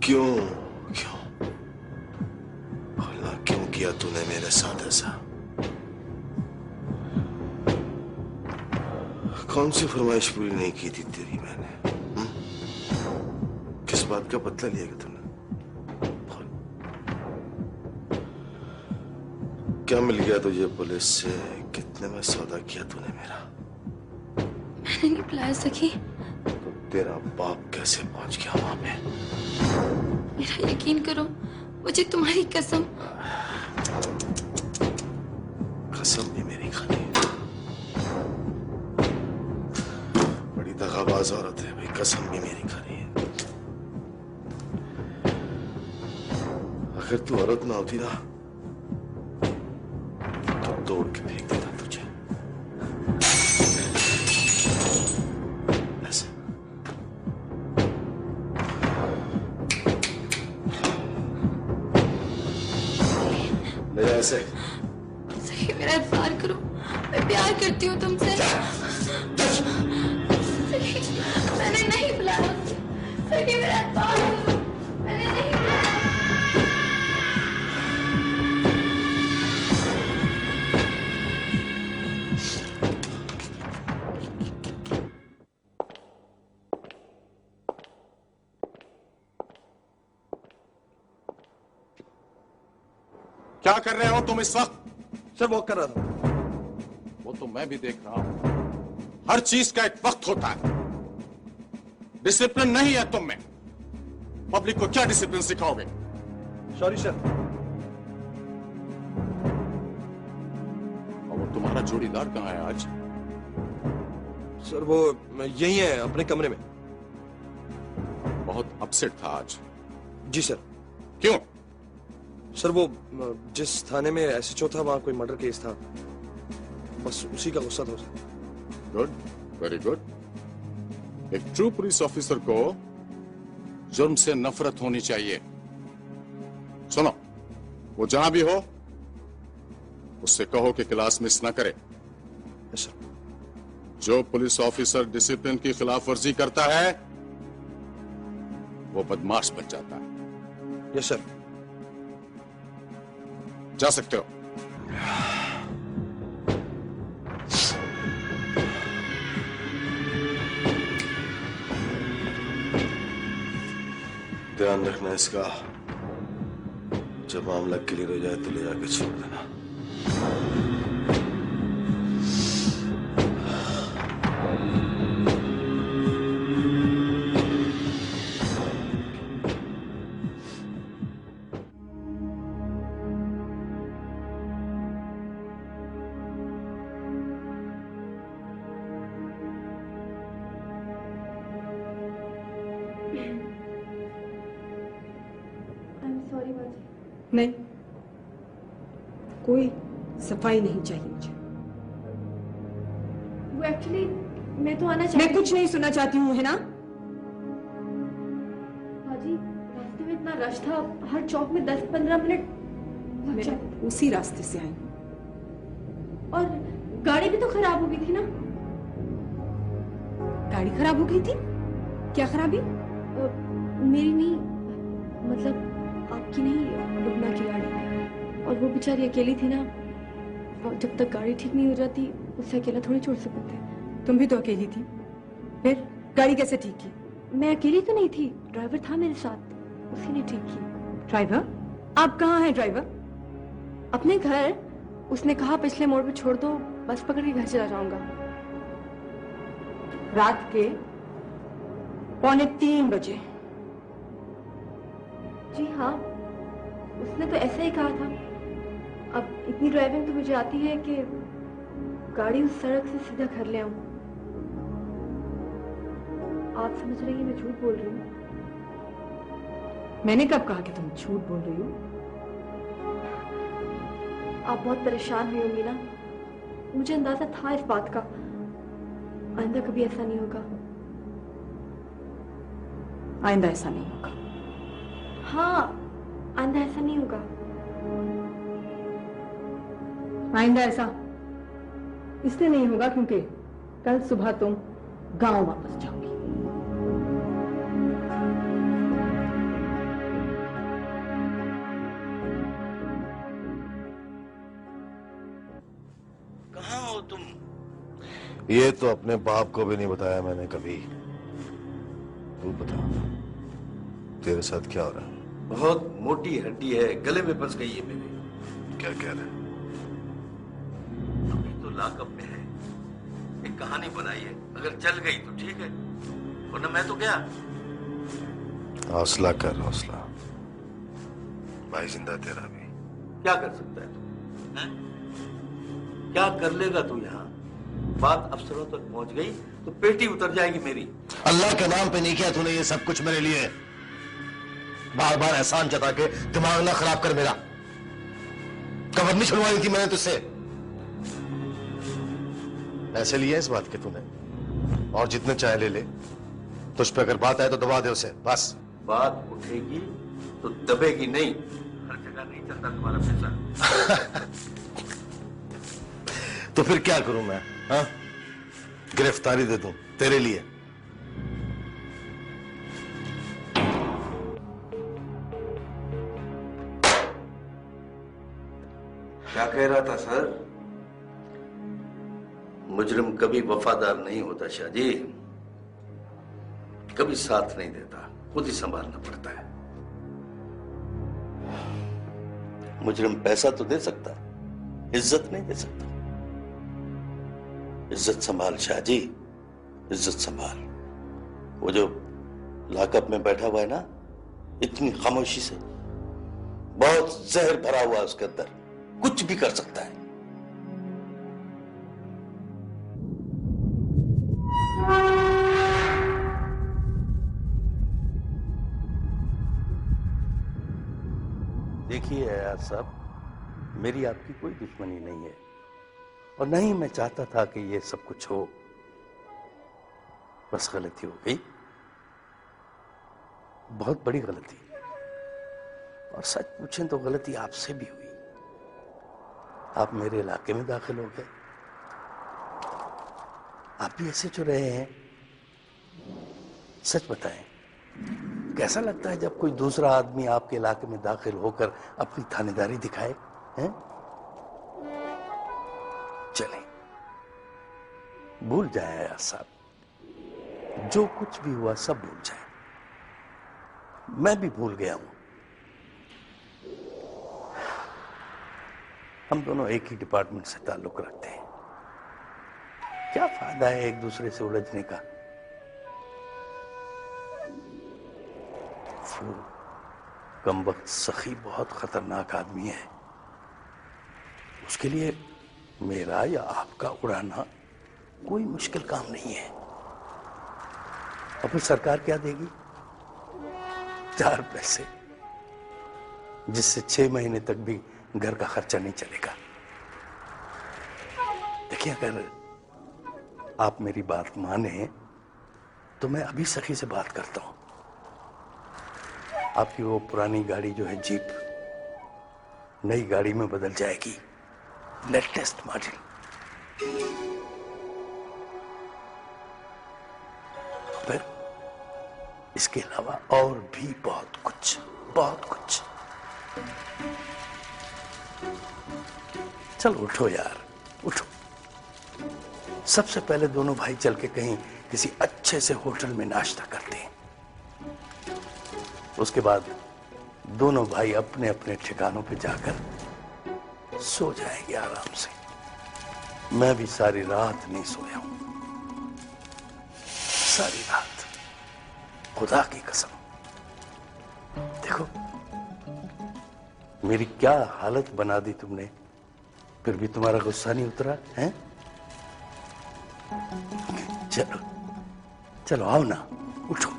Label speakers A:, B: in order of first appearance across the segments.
A: क्यों क्यों भला क्यों किया तूने मेरे साथ ऐसा? कौन सी फरमाइश पूरी नहीं की थी तेरी मैंने? किस बात का बदला लिया तूने? क्या मिल गया तुझे पुलिस से? कितने में सौदा किया तूने मेरा?
B: मैंने नहीं बुलाया सखी।
A: तो तेरा बाप कैसे पहुंच गया वहां पे?
B: मेरा यकीन करो, मुझे तुम्हारी कसम।
A: कसम भी मेरी खानी है। बड़ी दगाबाज औरत है भाई, कसम भी मेरी खानी है। अगर तू औरत ना होती ना तो तोड़ के फेंक देता तुझे। ऐसे ले जा ऐसे।
B: सही मेरा इत्फार करो, मैं प्यार करती हूँ तुमसे। सही मैंने नहीं बुलाया। सही मेरा इत्फार करो, मैंने नहीं बुलाया।
C: क्या कर रहे हो तुम इस वक्त?
D: सर वॉक कर रहा था।
C: वो तो मैं भी देख रहा हूं। हर चीज का एक वक्त होता है। डिसिप्लिन नहीं है तुम में। पब्लिक को क्या डिसिप्लिन सिखाओगे?
D: Sorry sir.
C: और वो तुम्हारा जोड़ीदार कहां है आज?
D: सर वो यही है अपने कमरे में।
C: बहुत अपसेट था आज।
D: जी सर।
C: क्यों?
D: सर वो जिस थाने में एसएचओ था वहां कोई मर्डर केस था, बस उसी का गुस्सा था उसे।
C: Good, very good. एक ट्रू पुलिस ऑफिसर को जुर्म से नफरत होनी चाहिए। सुनो, वो जहां भी हो उससे कहो कि क्लास मिस ना करे।
D: Yes sir.
C: जो पुलिस ऑफिसर डिसिप्लिन की खिलाफ वर्जी करता है वो बदमाश बन जाता है।
D: Yes sir.
C: जा सकते हो।
A: ध्यान रखना इसका। जब मामला क्लियर हो जाए तो ले जाके छोड़ देना।
E: नहीं, कोई सफाई नहीं चाहिए मुझे।
B: वो एक्चुअली मैं तो आना
E: मैं कुछ नहीं सुनना चाहती हूँ, है ना?
B: बाजी, रास्ते में इतना रश था, हर चौक में 10-15 मिनट लग
E: मैं
B: जाते।
E: उसी रास्ते से आई।
B: और गाड़ी भी तो खराब हो गई थी ना?
E: गाड़ी खराब हो गई थी? क्या खराबी?
B: मेरी नहीं, मतलब आपकी नहीं, रुकना की गाड़ी। और वो बेचारी अकेली थी ना, और जब तक गाड़ी ठीक नहीं हो जाती उसे अकेला थोड़ी छोड़ सकते थे।
E: तुम भी तो अकेली थी, फिर गाड़ी कैसे ठीक की?
B: मैं अकेली तो नहीं थी, ड्राइवर था मेरे साथ, उसी ने ठीक की।
E: ड्राइवर? आप कहाँ हैं ड्राइवर?
B: अपने घर। उसने कहा पिछले मोड़ पे छोड़ दो, बस पकड़ के घर चला जाऊंगा।
E: रात के 2:45 बजे?
B: जी हाँ, उसने तो ऐसे ही कहा था। अब इतनी ड्राइविंग तो मुझे आती है कि गाड़ी उस सड़क से सीधा घर ले आऊं। आप समझ रही हैं मैं झूठ बोल रही हूँ?
E: मैंने कब कहा कि तुम झूठ बोल रही हो?
B: आप बहुत परेशान हुई होंगी ना, मुझे अंदाजा था इस बात का। आइंदा कभी ऐसा नहीं होगा।
E: आइंदा ऐसा नहीं होगा?
B: हाँ, आइंदा ऐसा नहीं होगा।
E: आइंदा ऐसा इसलिए नहीं होगा क्योंकि कल सुबह तुम गांव वापस जाओगी।
A: ये तो अपने बाप को भी नहीं बताया मैंने कभी। तू बता, तेरे साथ क्या हो रहा है?
F: बहुत मोटी हड्डी है, गले में फंस गई है मेरे।
A: क्या कह रहा है?
F: अभी तो लॉकअप में है। एक कहानी बनाई है, अगर चल गई तो ठीक है, वरना मैं तो क्या।
A: हौसला कर, हौसला। भाई जिंदा तेरा भी।
F: क्या कर सकता है तू? हैं? क्या कर लेगा तू यहाँ? बात अफसरों तक पहुंच गई तो पेटी उतर जाएगी मेरी।
A: अल्लाह के नाम पे नहीं किया तूने ये सब कुछ मेरे लिए। बार बार एहसान जता के दिमाग ना खराब कर मेरा। कबर नहीं छुड़वाई थी मैंने तुझसे। पैसे लिए इस बात के तूने, और जितने चाहे ले ले। तुझ पे अगर बात आए तो दबा दे उसे, बस।
F: बात उठेगी तो दबेगी नहीं। हर जगह नहीं चलता तुम्हारा पैसा।
A: तो फिर क्या करूं मैं? हाँ, गिरफ्तारी दे दूं तेरे लिए?
F: क्या कह रहा था सर? मुजरिम कभी वफादार नहीं होता शाहजी, कभी साथ नहीं देता, खुद ही संभालना पड़ता है। मुजरिम पैसा तो दे सकता है, इज्जत नहीं दे सकता। इज्जत संभाल शाहजी, इज्जत संभाल। वो जो लॉकअप में बैठा हुआ है ना, इतनी खामोशी से, बहुत जहर भरा हुआ है उसके अंदर, कुछ भी कर सकता है। देखिए यार साहब, मेरी आपकी कोई दुश्मनी नहीं है, और नहीं मैं चाहता था कि ये सब कुछ हो। बस गलती हो गई, बहुत बड़ी गलती। और सच पूछें तो गलती आपसे भी हुई। आप मेरे इलाके में दाखिल हो गए। आप भी ऐसे जो रहे हैं। सच बताएं, कैसा लगता है जब कोई दूसरा आदमी आपके इलाके में दाखिल होकर अपनी थानेदारी दिखाए? हैं? चलें, भूल जाए यार साहब, जो कुछ भी हुआ सब भूल जाए। मैं भी भूल गया हूं। हम दोनों एक ही डिपार्टमेंट से ताल्लुक रखते हैं। क्या फायदा है एक दूसरे से उलझने का? वो कमबख्त सखी बहुत खतरनाक आदमी है। उसके लिए मेरा या आपका उड़ाना कोई मुश्किल काम नहीं है। और फिर सरकार क्या देगी? 4 पैसे, जिससे 6 महीने तक भी घर का खर्चा नहीं चलेगा। देखिए, अगर आप मेरी बात माने तो मैं अभी सखी से बात करता हूं। आपकी वो पुरानी गाड़ी जो है जीप, नई गाड़ी में बदल जाएगी, लेटेस्ट मॉडल। फिर इसके अलावा और भी बहुत कुछ, बहुत कुछ। चलो उठो यार, उठो। सबसे पहले दोनों भाई चल के कहीं किसी अच्छे से होटल में नाश्ता करते हैं। उसके बाद दोनों भाई अपने अपने ठिकानों पे जाकर सो जाएंगे आराम से। मैं भी सारी रात नहीं सोया हूं, सारी रात, खुदा की कसम। देखो मेरी क्या हालत बना दी तुमने, फिर भी तुम्हारा गुस्सा नहीं उतरा है? चलो चलो, आओ ना, उठो।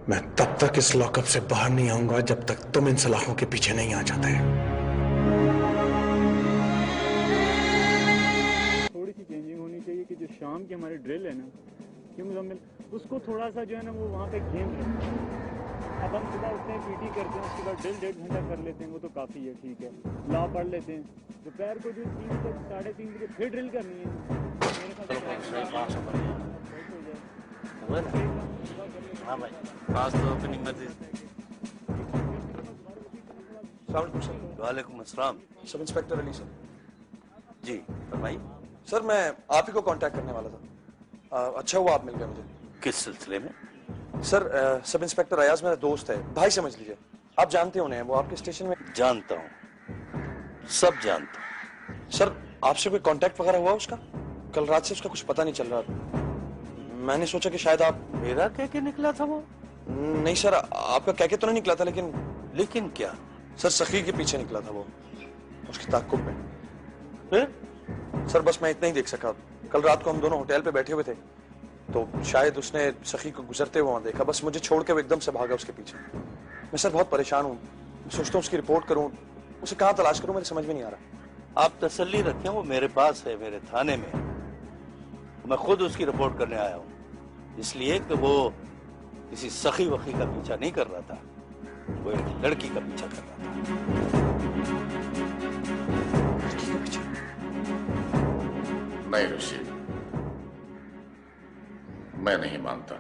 G: मैं तब तक इस लॉकअप से बाहर नहीं आऊंगा जब तक तुम इन सलाखों के पीछे नहीं आ जाते।
H: थोड़ी सी चेंजिंग होनी चाहिए कि जो शाम की हमारी ड्रिल है ना, क्यों मुजम्मिल, उसको थोड़ा सा जो है ना वो वहाँ पे गेम रखते हैं। अब हम सुबह उठते हैं, पीटी करते हैं, उसके बाद ड्रिल 1.5 घंटा कर लेते हैं, वो तो काफ़ी है, ठीक है। लॉ पढ़ लेते हैं, दोपहर को जो 3 तक 3:30 बजे फिर ड्रिल करनी है। मेरे साथ
F: हाँ भाई, पास तो अपनी मर्जी। वालेकुम अस्सलाम।
D: Sub inspector Ali sir.
F: जी फरमाइए।
D: सर मैं आप ही को कांटेक्ट करने वाला था। अच्छा हुआ आप मिल गए मुझे।
F: किस सिलसिले में?
D: सर सब इंस्पेक्टर अयाज मेरा दोस्त है, भाई समझ लीजिए। आप जानते होने हैं, वो आपके स्टेशन में।
F: जानता हूँ, सब जानता हूँ।
D: सर आपसे कोई कांटेक्ट वगैरह हुआ उसका? कल रात से उसका कुछ पता नहीं चल रहा। मैंने सोचा कि शायद आप।
F: मेरा कह के निकला था वो?
D: नहीं सर, आपका कह के तो नहीं निकला था,
F: लेकिन क्या?
D: सर सखी के पीछे निकला था वो, उसके ताक़ुब में।
F: फिर?
D: सर बस मैं इतना ही देख सका। कल रात को हम दोनों होटल पे बैठे हुए थे, तो शायद उसने सखी को गुजरते हुए वहां देखा, बस मुझे छोड़ के वो एकदम से भागा उसके पीछे। मैं सर बहुत परेशान हूँ, सोचता हूँ उसकी रिपोर्ट करूँ, उसे कहाँ तलाश करूँ, मुझे समझ में नहीं आ रहा।
F: आप तसल्ली रखें, वो मेरे पास है, मेरे थाने में। मैं खुद उसकी रिपोर्ट करने आया हूँ, इसलिए कि वो किसी सखी वखी का पीछा नहीं कर रहा था, वो एक लड़की का पीछा कर रहा था।
D: लड़की का पीछा?
C: नहीं ऋषि, मैं नहीं मानता।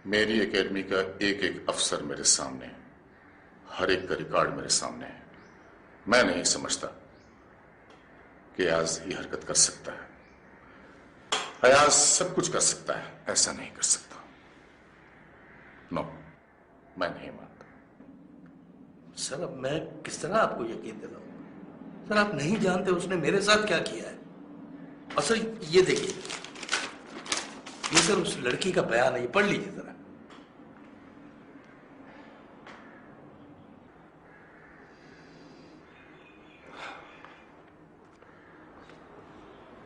C: मेरी एकेडमी का एक एक अफसर मेरे सामने, हर एक का रिकॉर्ड मेरे सामने है। मैं नहीं समझता कि अयाज ये हरकत कर सकता है। अयाज सब कुछ कर सकता है, ऐसा नहीं कर सकता। नो, मैं नहीं मानता।
F: सर अब मैं किस तरह आपको यकीन दिलाऊं? सर आप नहीं जानते उसने मेरे साथ क्या किया है। और सर ये देखिए, ये सर उस लड़की का बयान है, ये पढ़ लीजिए जरा।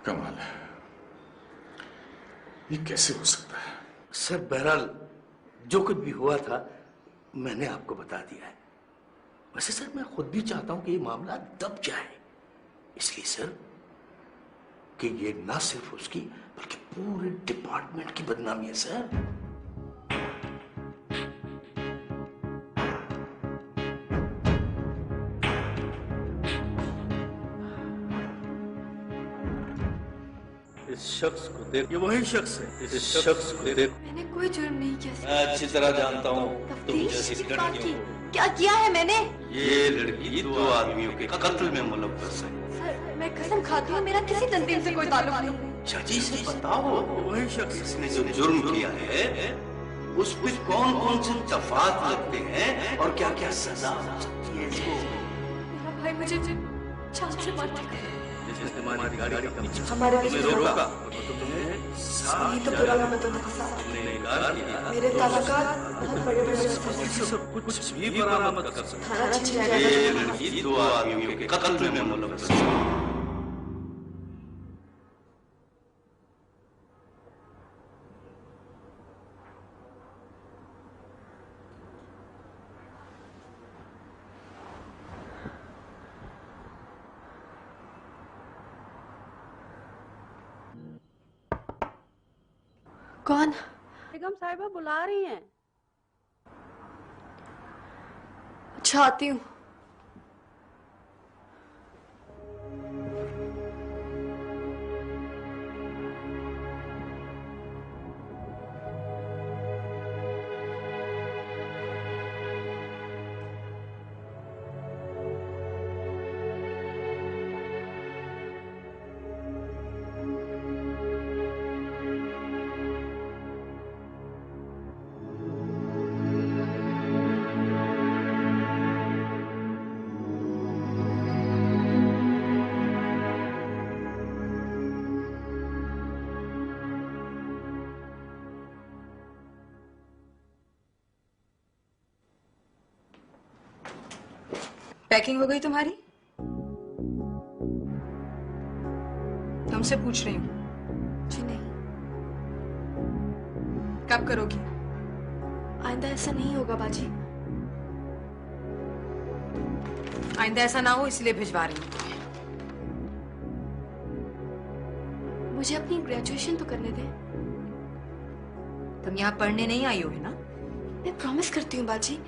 C: कमाल है, ये कैसे हो सकता है?
F: सर बहरहाल जो कुछ भी हुआ था मैंने आपको बता दिया है। वैसे सर मैं खुद भी चाहता हूं कि ये मामला दब जाए, इसलिए सर कि ये ना सिर्फ उसकी बल्कि पूरे डिपार्टमेंट की बदनामी है सर। इस शख्स को देख, ये वही शख्स है। इस शख्स को देख,
B: मैंने कोई जुर्म नहीं किया सर।
F: मैं अच्छी तरह जानता हूँ तुम जैसी
B: तफ्तीश बात की।
F: लड़कियों को।
B: क्या किया है मैंने?
F: ये लड़की 2 आदमियों के कत्ल में मुलव्वस है।
B: सर मैं कसम खाती हूँ, मेरा किसी तंजीम से कोई ताल्लुक नहीं।
F: चाची से बताओ, वही शख्स जिसने जो जुर्म किया है उस पर कौन कौन से दफात लगते हैं और क्या क्या सजा हो सकती है इसको।
B: मेरा भाई मुझे जान से मार देगा।
F: जिसने तुम्हारी गाड़ी का पीछा
B: हमारे
F: तुम्हें रोका, तुम्हें
B: ये तो पुराना मैं तो
F: इनकार किया,
B: मेरे ताल्लुकात बहुत बड़े-बड़े हैं।
F: सब कुछ भी बरामद कर सकते
B: थाना छिन
F: हैं।
B: जाएगा।
F: ये लड़की 2 आदमियों के कत्ल में मुलव्वस है।
B: कौन?
I: बेगम साहिबा बुला रही हैं।
B: अच्छा आती हूँ।
E: पैकिंग हो गई तुम्हारी? तुमसे पूछ रही हूँ।
B: जी नहीं,
E: कब करोगी?
B: आइंदा ऐसा नहीं होगा बाजी।
E: आइंदा ऐसा ना हो इसलिए भिजवा रही हूँ।
B: मुझे अपनी ग्रेजुएशन तो करने दे।
E: तुम यहाँ पढ़ने नहीं आई हो है ना?
B: मैं प्रॉमिस करती हूँ बाजी।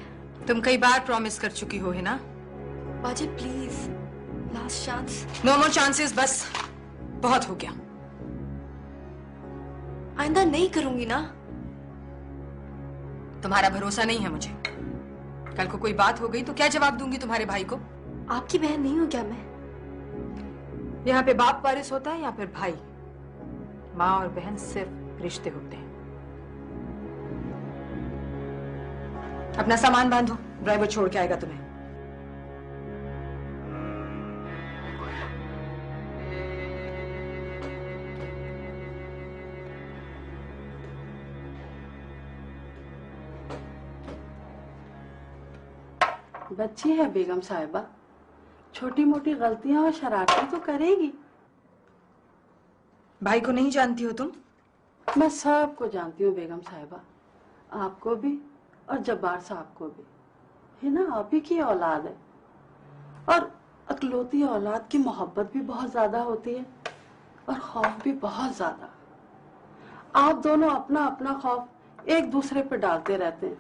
E: तुम कई बार प्रॉमिस कर चुकी हो है ना?
B: बाजी please, last chance.
E: No more chances, बस बहुत हो गया।
B: आइंदा नहीं करूंगी ना।
J: तुम्हारा भरोसा नहीं है मुझे। कल को कोई बात हो गई तो क्या जवाब दूंगी तुम्हारे भाई को?
B: आपकी बहन नहीं हूं क्या मैं?
J: यहाँ पे बाप वारिस होता है या फिर भाई? माँ और बहन सिर्फ रिश्ते होते हैं। अपना सामान बांधो, ड्राइवर छोड़ के आएगा तुम्हें।
I: बच्ची है बेगम साहिबा, छोटी मोटी गलतियां और शरारतें तो करेगी।
J: भाई को नहीं जानती हो तुम?
I: मैं सबको जानती हूँ बेगम साहिबा, आपको भी और जब्बार साहब को भी। है ना, आप ही की औलाद है और अकलौती औलाद की मोहब्बत भी बहुत ज्यादा होती है और खौफ भी बहुत ज्यादा। आप दोनों अपना अपना खौफ एक दूसरे पे डालते रहते हैं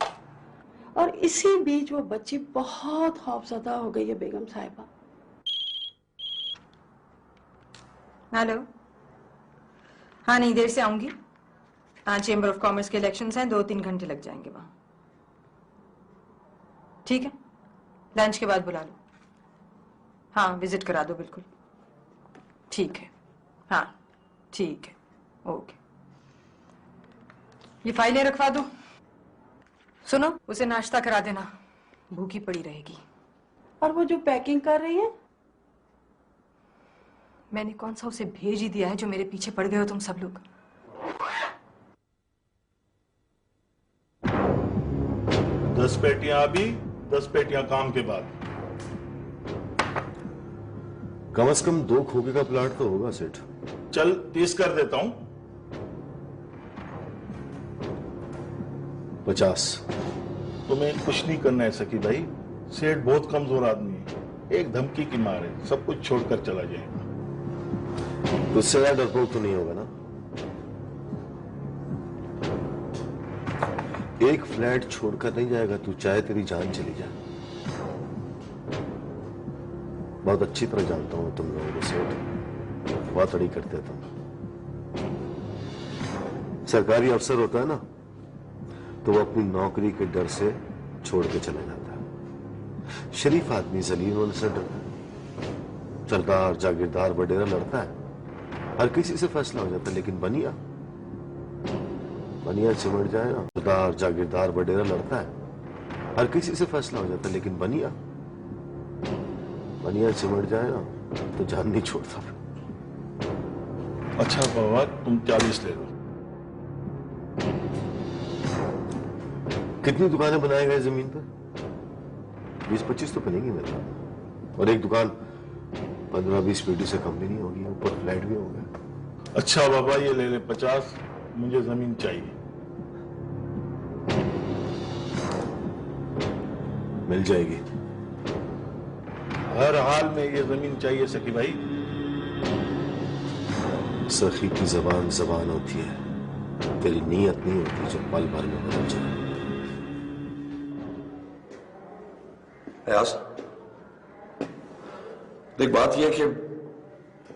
I: और इसी बीच वो बच्ची बहुत खौफजदा हो गई है बेगम साहिबा।
J: हेलो, हाँ नहीं देर से आऊंगी। आज चेंबर ऑफ कॉमर्स के इलेक्शंस हैं, 2-3 घंटे लग जाएंगे वहां। ठीक है, लंच के बाद बुला लो। हाँ विजिट करा दो बिल्कुल। ठीक है, हाँ ठीक है, ओके। ये फाइलें रखवा दो। सुनो, उसे नाश्ता करा देना, भूखी पड़ी रहेगी।
I: और वो जो पैकिंग कर रही है?
J: मैंने कौन सा उसे भेज ही दिया है जो मेरे पीछे पड़ गए हो तुम सब लोग।
K: 10 पेटियां अभी, 10 पेटियां काम के बाद।
A: कम से कम 2 खोखे का प्लाट तो होगा सेठ।
K: चल 30 कर देता हूं।
A: 50।
K: तुम्हें कुछ नहीं करना है सकी भाई, सेठ बहुत कमजोर आदमी है, एक धमकी की मार है, सब कुछ छोड़कर चला जाएगा।
A: उससे ज्यादा डरपोक तो नहीं होगा ना? एक फ्लैट छोड़कर नहीं जाएगा तू, चाहे तेरी जान चली जाए। बहुत अच्छी तरह जानता हूं तुम लोगों को सेठ, बहुत अड़ी करते हो तुम। सरकारी अफसर होता है ना तो वो अपनी नौकरी के डर से छोड़ के चला जाता है। शरीफ आदमी जलील होने से डरता है। सरदार जागीरदार वडेरा लड़ता है, हर किसी से फैसला हो जाता है, लेकिन बनिया सिमट जाए ना, सरदार जागीरदार वडेरा लड़ता है, हर किसी से फैसला हो जाता है, लेकिन बनिया सिमट जाए ना तो जान नहीं छोड़ता।
K: अच्छा बाबा, तुम 40 ले लो।
A: कितनी दुकानें बनाए गए जमीन पर? 20-25 तो बनेंगी मेरे, और एक दुकान 15-20 पेटी से कम भी नहीं होगी, ऊपर फ्लैट भी होगा।
K: अच्छा बाबा, ये ले ले 50, मुझे जमीन चाहिए।
A: मिल जाएगी।
K: हर हाल में ये जमीन चाहिए सकी भाई।
A: सखी की जबान जबान होती है, तेरी नीयत नहीं होती जो पल भर में बदल जाए।
D: अयाज, देख बात यह है कि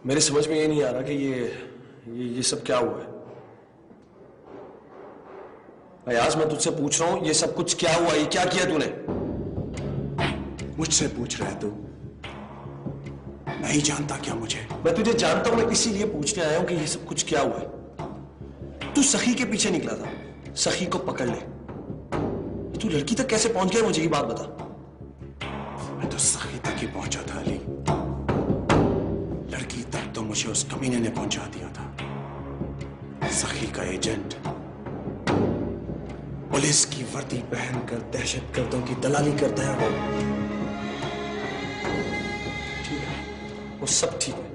D: मेरी समझ में ये नहीं आ रहा कि ये सब क्या हुआ है। अयाज, मैं तुझसे पूछ रहा हूं, ये सब कुछ क्या हुआ? ये क्या किया तूने?
G: मुझसे पूछ रहा है तू? नहीं जानता क्या मुझे?
D: मैं तुझे जानता हूं, मैं इसीलिए पूछने आया हूं कि ये सब कुछ क्या हुआ है। तू सखी के पीछे निकला था, सखी को पकड़ ले। तू लड़की तक कैसे पहुंच गया, मुझे ये बात बता।
G: मैं तो सखी तक ही पहुंचा था अली, लड़की तक तो मुझे उस कमीने ने पहुंचा दिया था। सखी का एजेंट पुलिस की वर्दी पहनकर दहशतगर्दों की दलाली करता है वो।
D: ठीक है, वो सब ठीक है।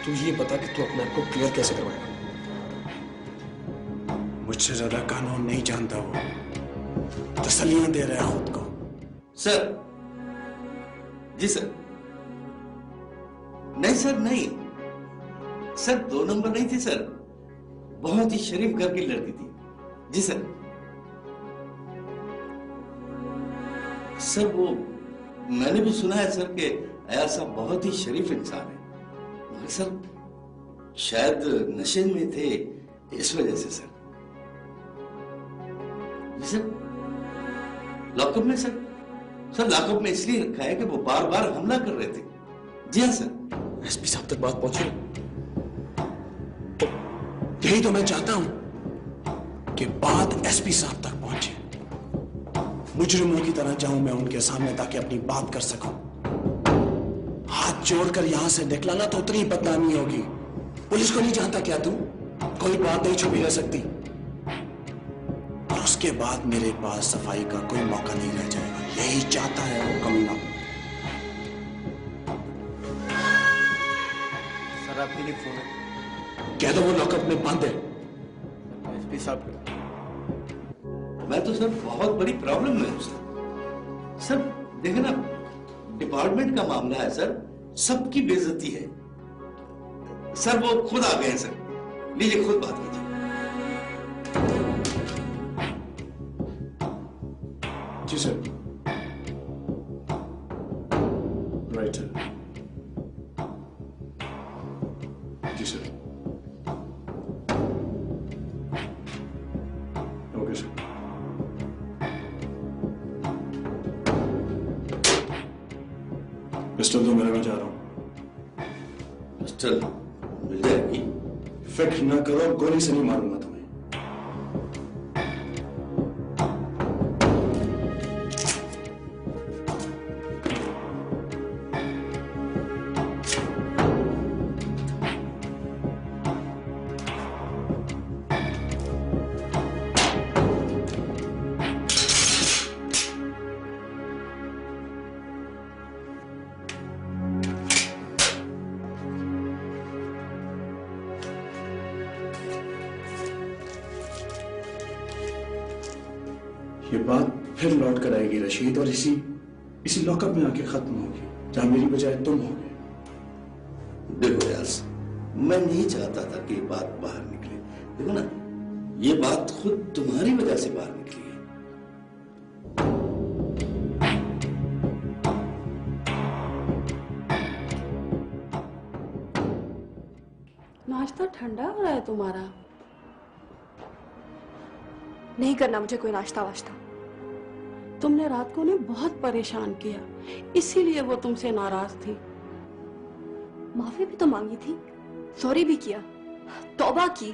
D: तू ये बता कि तू अपने आप को क्लियर कैसे करवाएगा?
G: मुझसे ज्यादा कानून नहीं जानता वो, तसल्लियां दे रहा है खुद को।
L: सर, जी सर। नहीं सर, नहीं सर, 2 नंबर नहीं थी सर, बहुत ही शरीफ घर की लड़की थी। जी सर। सर वो मैंने भी सुना है सर कि अयाज साहब बहुत ही शरीफ इंसान है, मगर सर शायद नशे में थे, इस वजह से सर। सर लॉकअप में सर लॉकअप में इसलिए रखा है कि वो बार बार हमला कर रहे थे। जी हाँ सर।
G: एसपी साहब तक बात पहुंची? यही तो मैं चाहता हूं कि बात एसपी साहब तक पहुंचे। मुजरिमों की तरह जाऊं मैं उनके सामने ताकि अपनी बात कर सकूं। हाथ जोड़कर यहां से निकलाना तो उतनी बदनामी होगी। पुलिस को नहीं जानता क्या तू? कोई बात नहीं छुपी रह सकती। और उसके बाद मेरे पास सफाई का कोई मौका नहीं रह जाएगा। यही चाहता है वो कमीना।
M: सर आपके लिए फोन है।
G: कह दो वो लॉकअप में बंद है।
M: एसपी साहब
L: मैं तो सर बहुत बड़ी प्रॉब्लम में हूं सर। सर देखे ना, डिपार्टमेंट का मामला है सर, सबकी बेइज्जती है सर। वो खुद आ गए हैं सर। लीजिए खुद बात कीजिए।
G: जी सर। Right sir. जी सर। Okay sir. पिस्टल दो मेरा, मैं जा रहा हूं।
L: पिस्टल मिल जाएगी?
G: फिक्र ना करो, गोली से नहीं मारूंगा तुम्हें। ये बात फिर लौट कर आएगी रशीद, और इसी लॉकअप में आके खत्म होगी जहां मेरी बजाय तुम होगे।
L: देखो यार, मैं नहीं चाहता था कि ये बात बाहर निकले। देखो ना, ये बात खुद तुम्हारी वजह से बाहर निकली है।
I: नाश्ता ठंडा हो रहा है तुम्हारा?
B: नहीं करना मुझे कोई नाश्ता वाश्ता।
I: तुमने रात को उन्हें बहुत परेशान किया, इसीलिए वो तुमसे नाराज थी।
B: माफी भी तो मांगी थी, सॉरी भी किया, तौबा की।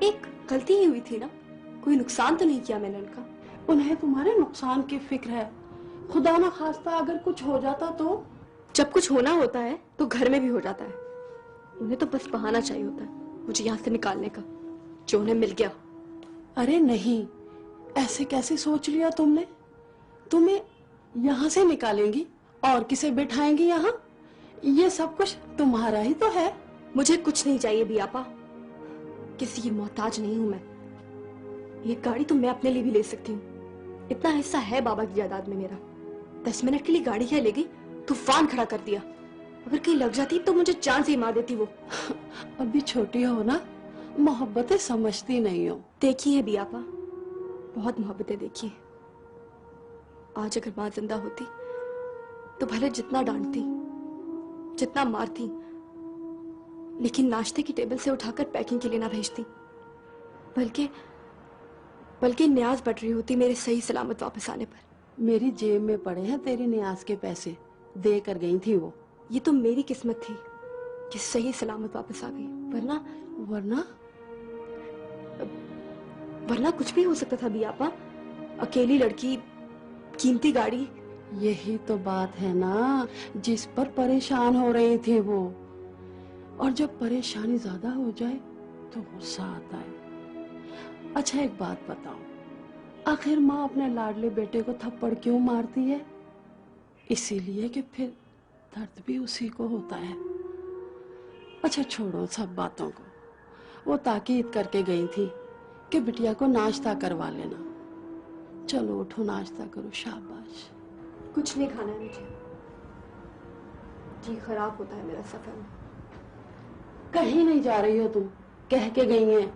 B: एक गलती ही हुई थी ना, कोई नुकसान तो नहीं किया मैंने उनका।
I: उन्हें तुम्हारे नुकसान की फिक्र है। खुदा ना खास्ता अगर कुछ हो जाता तो?
B: जब कुछ होना होता है तो घर में भी हो जाता है। उन्हें तो बस बहाना चाहिए होता है मुझे यहाँ से निकालने का, जो उन्हें मिल गया।
I: अरे नहीं, ऐसे कैसे सोच लिया तुमने? तुम्हें यहाँ से निकालेंगी और किसे बिठाएंगी यहाँ? ये सब कुछ तुम्हारा ही तो है।
B: मुझे कुछ नहीं चाहिए बियापा, किसी की मोहताज नहीं हूं मैं। ये गाड़ी तो मैं अपने लिए भी ले सकती हूँ, इतना हिस्सा है बाबा की जायदाद में मेरा। 10 मिनट के लिए गाड़ी क्या ले गई, तूफान खड़ा कर दिया। अगर कहीं लग जाती तो मुझे जान से ही मार देती वो।
I: अभी छोटी हो ना, मोहब्बतें समझती नहीं हो।
B: देखी है बियापा, बहुत मोहब्बतें देखी है। आज अगर माँ जिंदा होती तो भले जितना डांटती, जितना मारती, लेकिन नाश्ते की टेबल से उठाकर पैकिंग के लिए ना भेजती, बल्कि न्याज बढ़ रही होती मेरे सही सलामत वापस आने पर।
I: मेरी जेब में पड़े हैं तेरी न्याज के पैसे, दे कर गई थी वो।
B: ये तो मेरी किस्मत थी कि सही सलामत वापस आ गई, वरना कुछ भी हो सकता था बियापा। अकेली लड़की, कीमती गाड़ी।
I: यही तो बात है ना जिस पर परेशान हो रही थी वो। और जब परेशानी ज्यादा हो जाए तो गुस्सा आता है। अच्छा एक बात बताओ, आखिर माँ अपने लाडले बेटे को थप्पड़ क्यों मारती है? इसीलिए कि फिर दर्द भी उसी को होता है। अच्छा छोड़ो सब बातों को। वो ताकीद करके गई थी कि बिटिया को नाश्ता करवा लेना। चलो उठो, नाश्ता करो, शाबाश।
B: कुछ नहीं खाना है मुझे, जी खराब होता है मेरा सफर में।
I: कहीं नहीं जा रही हो तुम, कह के गई हैं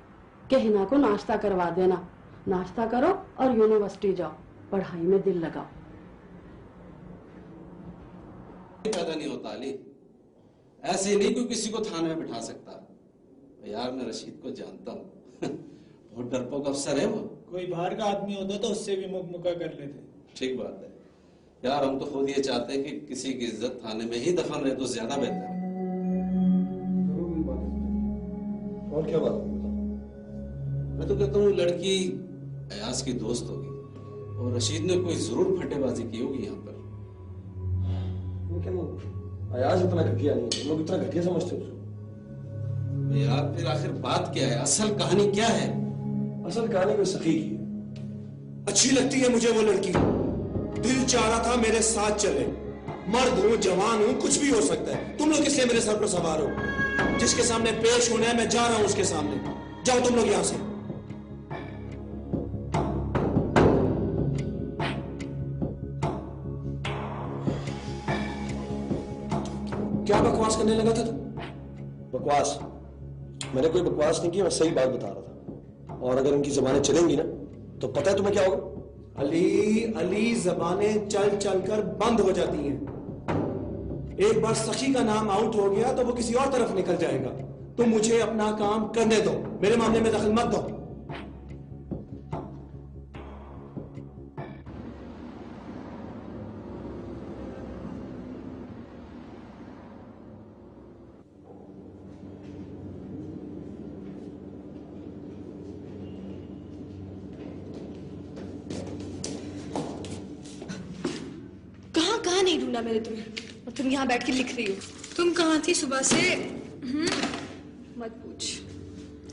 I: कि हिना को नाश्ता करवा देना। नाश्ता करो और यूनिवर्सिटी जाओ, पढ़ाई में दिल लगाओ।
N: पैदा नहीं होता अली, ऐसे नहीं कोई किसी को थाने में बिठा सकता। यार मैं रशीद को जानता हूँ बहुत डरपोक अफसर है वो।
G: कोई बाहर का आदमी होता तो उससे भी मुख मुका कर लेते।
N: ठीक बात है यार, हम तो खुद ये चाहते हैं कि किसी की इज्जत थाने में ही दफन रहे तो ज्यादा बेहतर है।
D: और क्या बात?
N: मैं तो कहता हूँ लड़की अयाज की दोस्त होगी और रशीद ने कोई जरूर फटेबाजी की होगी यहाँ पर।
D: लेकिन अयाज इतना घटिया नहीं है, लोग इतना घटिया समझते हैं उसको।
N: यार फिर आखिर बात क्या है, असल कहानी क्या है?
D: असल कहानी कोई सखी की है।
G: अच्छी लगती है मुझे वो लड़की, दिल चाह रहा था मेरे साथ चले। मर्द हूं, जवान हूं, कुछ भी हो सकता है। तुम लोग इसलिए मेरे सर पर सवार हो। जिसके सामने पेश होना है मैं जा रहा हूं उसके सामने। जाओ तुम लोग यहां से। क्या बकवास करने लगा था तू?
D: बकवास? मैंने कोई बकवास नहीं की, मैं सही बात बता रहा था। और अगर इनकी जबानें चलेंगी ना तो पता है तुम्हें क्या होगा?
G: अली अली जबानें चल चल कर बंद हो जाती हैं। एक बार सखी का नाम आउट हो गया तो वो किसी और तरफ निकल जाएगा। तुम मुझे अपना काम करने दो, मेरे मामले में दखल मत दो।
B: कहाँ नहीं ढूंढा मैंने तुम्हें, और तुम यहाँ बैठ के लिख रही हो। तुम कहाँ थी सुबह से? मत पूछ,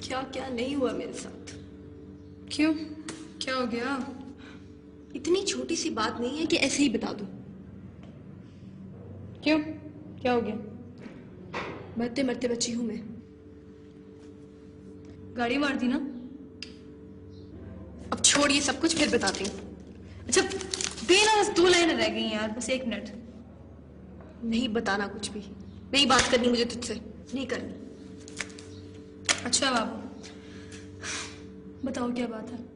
B: क्या क्या नहीं हुआ मेरे साथ। क्यों, क्या हो गया? इतनी छोटी सी बात नहीं है कि ऐसे ही बता दूं। क्यों, क्या हो गया? मरते मरते बची हूं मैं। गाड़ी मार दी ना? अब छोड़ ये सब कुछ, फिर बताती हूँ। अच्छा देना, बस 2 लाइनें रह गई हैं यार, बस 1 मिनट। नहीं बताना कुछ भी, नहीं बात करनी मुझे तुझसे, नहीं करनी। अच्छा बाबू, बताओ क्या बात है?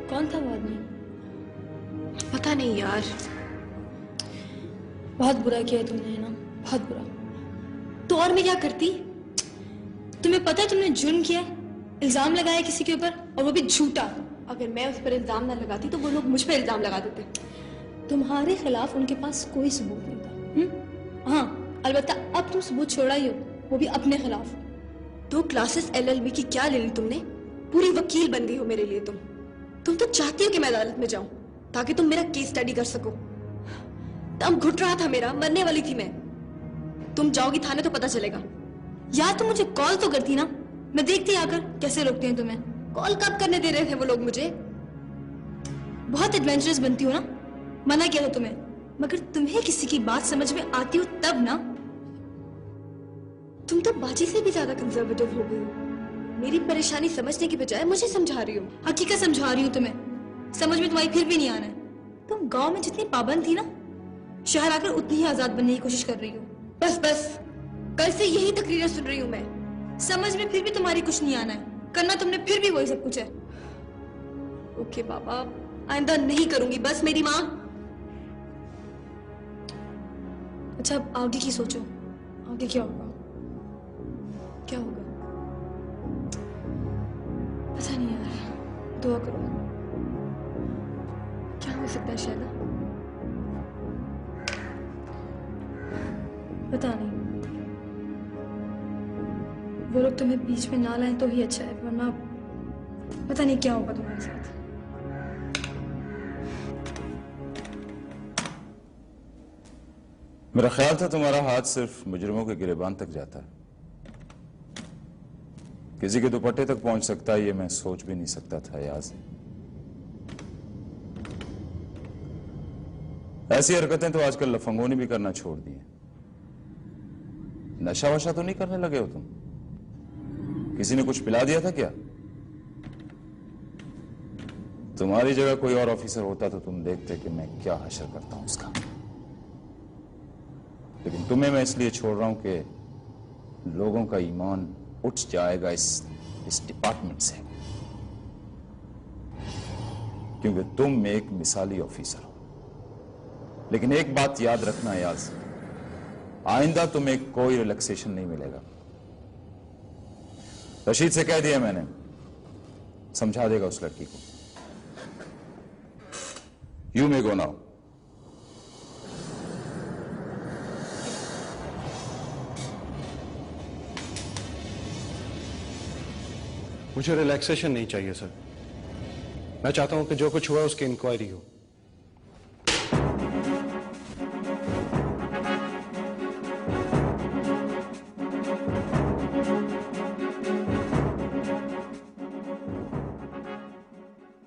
B: कौन था वो आदमी? पता नहीं यार। बहुत बुरा किया तुमने, है ना? बहुत बुरा। तो और मैं क्या करती? तुम्हें पता है तुमने जुर्म किया है, इल्जाम लगाया किसी के ऊपर, और वो भी झूठा। अगर मैं उस पर इल्जाम ना लगाती तो वो लोग मुझ पर इल्जाम लगा देते। तुम्हारे खिलाफ उनके पास कोई सबूत नहीं था। हाँ अलबत्ता अब तुम सबूत छोड़ा ही हो, वो भी अपने खिलाफ। 2 क्लासेस LLB की क्या ले ली तुमने? पूरी वकील बन गई हो मेरे लिए तुम तो चाहती हो कि मैं अदालत में जाऊं ताकि तुम मेरा केस स्टडी कर सको। दम घुट रहा था मेरा, मरने वाली थी मैं। तुम जाओगी थाने तो पता चलेगा। यार तुम मुझे कॉल तो करती ना, मैं देखती आकर कैसे रोकते हैं तुम्हें। कॉल कब करने दे रहे थे वो लोग मुझे? बहुत एडवेंचरस बनती हो ना, मना किया था तुम्हें, मगर तुम्हें किसी की बात समझ में आती हो तब ना। तुम तो बाजी से भी ज्यादा कंजर्वेटिव हो गई हो। मेरी परेशानी समझने की बजाय मुझे समझा रही हो। हकीकत समझा रही हूँ तुम्हें, समझ में तुम्हारी फिर भी नहीं आना है। तुम गांव में जितनी पाबंद थी ना, शहर आकर उतनी ही आजाद बनने की कोशिश कर रही हो। बस बस, कल से यही तकरीरें सुन रही हूँ मैं। समझ में फिर भी तुम्हारी कुछ नहीं आना है, करना तुमने फिर भी वही सब कुछ है। ओके बाबा, आइंदा नहीं करूंगी, बस मेरी माँ। अच्छा अब आगे की सोचो, आगे क्या होगा? क्या होगा पता नहीं यार, दुआ करो। क्या हो सकता है शैला? पता नहीं, वो लोग तुम्हें बीच में ना लाएं तो ही अच्छा है, वरना पता नहीं क्या होगा तुम्हारे साथ।
O: मेरा ख्याल था तुम्हारा हाथ सिर्फ मुजरिमों के गिरेबान तक जाता है, किसी के दुपट्टे तक पहुंच सकता है ये मैं सोच भी नहीं सकता था। याज ऐसी हरकतें तो आजकल लफंगों ने भी करना छोड़ दी हैं। नशा वशा तो नहीं करने लगे हो तुम? किसी ने कुछ पिला दिया था क्या? तुम्हारी जगह कोई और ऑफिसर होता तो तुम देखते कि मैं क्या हशर करता हूं उसका। लेकिन तुम्हें मैं इसलिए छोड़ रहा हूं कि लोगों का ईमान उठ जाएगा इस डिपार्टमेंट से, क्योंकि तुम एक मिसाली ऑफिसर हो। लेकिन एक बात याद रखना याज, आइंदा तुम्हें कोई रिलैक्सेशन नहीं मिलेगा। रशीद से कह दिया मैंने, समझा देगा उस लड़की को। You may go now.
G: मुझे रिलैक्सेशन नहीं चाहिए सर। मैं चाहता हूं कि जो कुछ हुआ उसकी इंक्वायरी हो।